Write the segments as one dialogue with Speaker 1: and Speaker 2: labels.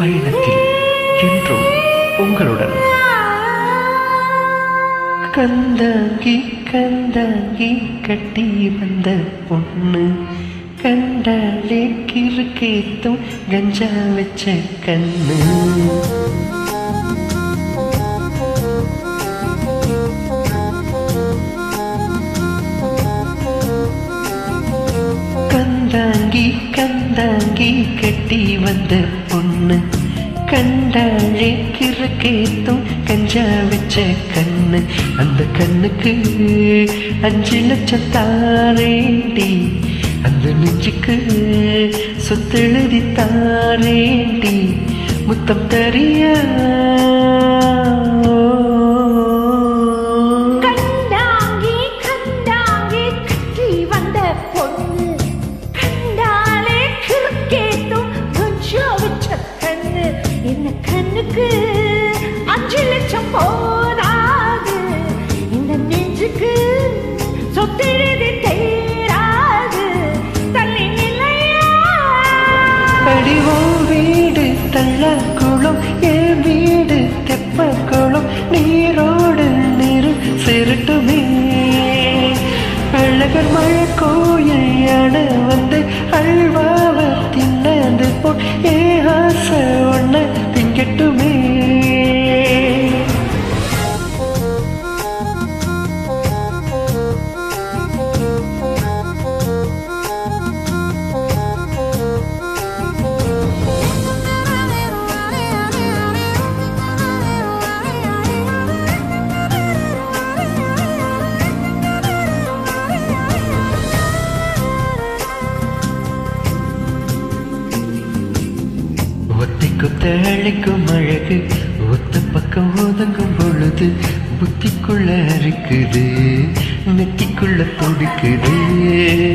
Speaker 1: பயணத்தில் என்றும் உங்களுடன். கந்தாங்கி கந்தாங்கி கட்டி வந்த பொண்ணு கண்டாலே கிறுக்கேத்தும் கஞ்சா வச்ச கண்ணு. கந்தாங்கி கந்தாங்கி கட்டி வந்த பொண்ணு கண்டாலே கிறுக்கேத்தும் கஞ்சா வச்ச கண்ணு. அந்த கண்ணுக்கு 5 லட்சம் தாரேண்டி, அந்த நெஞ்சுக்கு சொத்தெழுதி தாரேண்டி, முத்தம் தரியா?
Speaker 2: கண்ணுக்கு 5 லட்சம் போதாது, இந்த நெஞ்சுக்கு சொத்தெழுதி தேராது. தள்ளி நிலையா?
Speaker 1: அடிவோ வீடு தள்ளக்குளம், என் வீடு தெப்பக்குளம், நீரோடு நீரு சிறுட்டுமே. அழகர் மழை கோயில் யாட வந்து அல்வாவ தின்னது போல் ஏ ஆசை ஒன்ன திங்கட்டுமே. கொத்தளிக்கும் அழகு ஒத்த பக்கம் ஒதுங்கும் பொழுது புத்திக்குள்ள இருக்குது, நெத்திக்குள்ள துடிக்குது.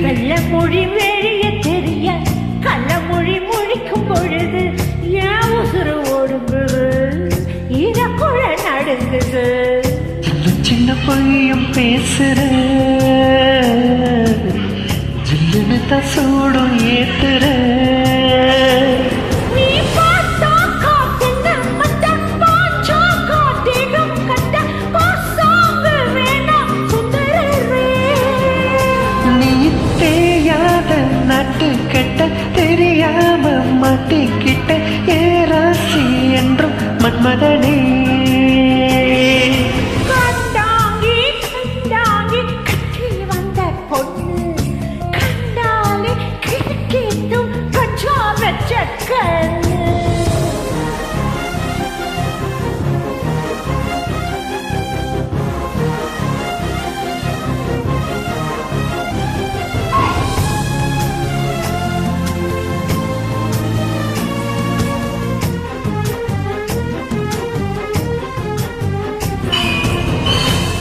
Speaker 2: வெள்ள மொழி வெளிய தெரிய கள்ள மொழி மொழிக்கும் பொழுது ஏன் உசுறு ஓடுங்குது, இதக்குள்ள நடுங்குது.
Speaker 1: சின்ன பையும் பேசுற ஜில்லுன்னு தான் சூடும் ஏத்துற. நாட்டுக்கட்ட தெரியாம மாட்டிக்கிட்ட ஏராசி என்றும் மன்மதனே.
Speaker 2: கண்டாங்கி கண்டாங்கி கட்டி வந்த பொண்ணு கண்டாலே கிறுக்கேத்தும் கஞ்சா வச்ச கண்ணு.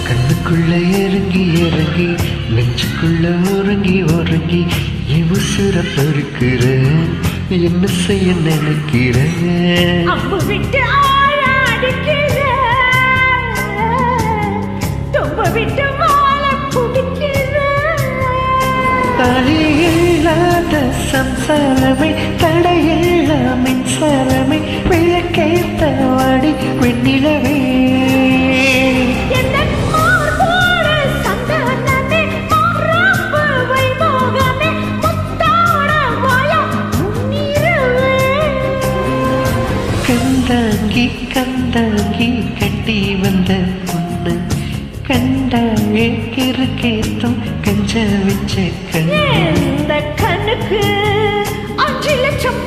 Speaker 1: கண்ணுக்குள்ள இறங்கி இறங்கி நெஞ்சுக்குள்ள ஒருங்கி ஒருங்கி உசுர பருக்கிற, என்ன செய்ய நினைக்கிற?
Speaker 2: அம்பு விட்டு ஆழ அடிக்கிற, தொம்ப விட்டு மாலை குடிக்கிற.
Speaker 1: தாலியில்லாத சம்சாரமே தடையில்லா மின்சாரமே விளக்கேத்த வாடி வெண்ணிலவே. கந்தாங்கி கந்தாங்கி கட்டி வந்த பொண்ணு கண்டாலே கிறுக்கேத்தும் கஞ்சா வச்ச கண்ணு.
Speaker 2: இந்த கண்ணுக்கு 5 லட்சம்